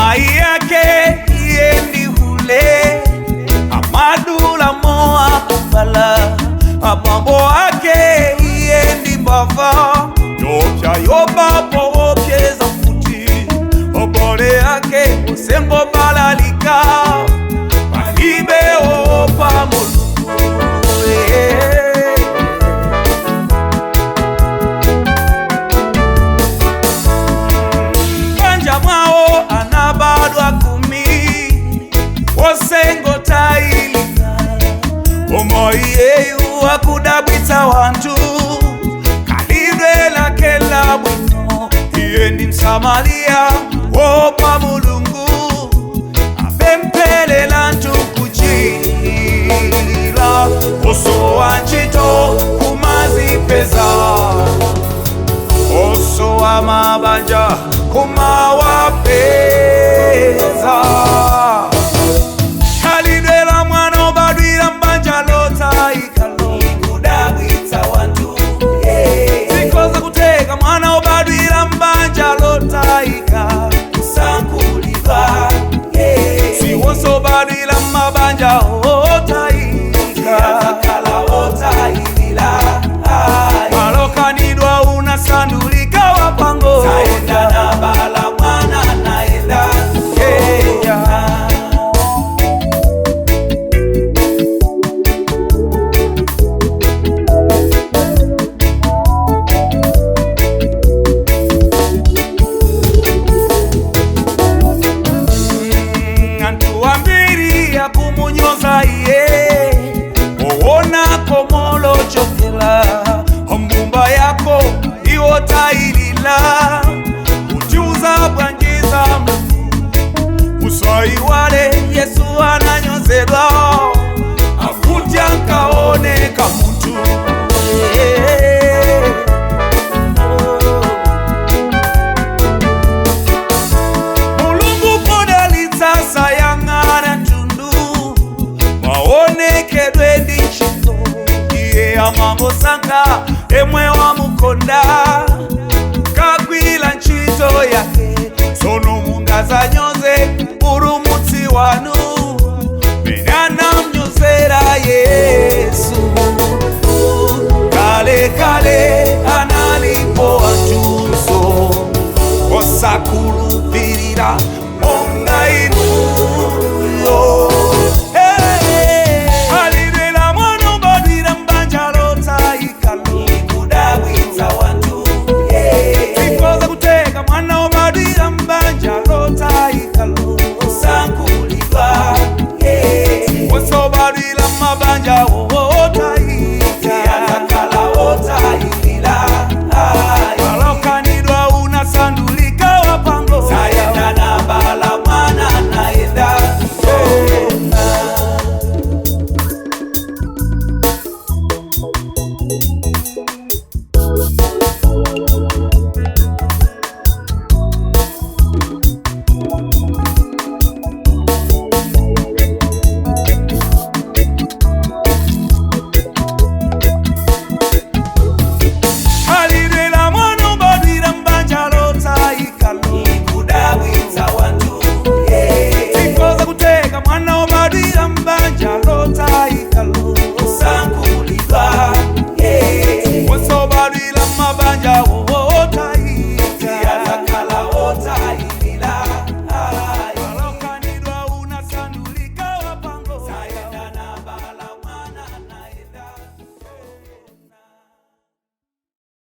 mai yake iendi hule amadula moa kubala amambo ake iendi mbava yopya yobapo okeza futi obole yake usembo balalika balibe opa mulungu Mbanja mwao anabadwa kumi osengo tailika omoi yeyu akudabwita wantu kalidwe lake la bwino iendi msamaria opa mulungu abempelela ntu kujila oso wanchito kumazipeza oso wa mabanja kumawapeza kalidwela mwana obadwila mbanja lota ikalo ikudabwita wantu zikoza kuteka mwana obadwila mbanja lota ika kusankuliva siwoso obadwila mabanja ota ika kala ota ilila malokanidwa unasandulika wapango taenda na bala mwana naenda antuambiri ya kumunyoza iye owona komolo chokela ombumba yako iwotailila ujuza bwanjiza muswai wale Yesu ananyozedwa akutya nkaoneka mutu mulungu podalitsa sayang'ana tundu maonekedwe ndichito iye amangosanga emwe wa mukonda kakwila nchito yake sono mungaza nyoze urumutsi wanu menana mnyozera Yesu kale kale analipo atunso osakulupirira monga inuyo alidwela mwana obadwila mbanja lota ikalo ikudabwita wantu zikoza kuteka mwana obadwila mbanja lota ikalo kusankuliva woso obadwila mabanja ota ika kala ota ilila malokanidwa unasandulika wapango taenda na bala mwana naenda alidwela mwana obadwila mbanja lota ikalo ikudabwita wantu zikoza kuteka mwana obadwila mbanja lota ikalo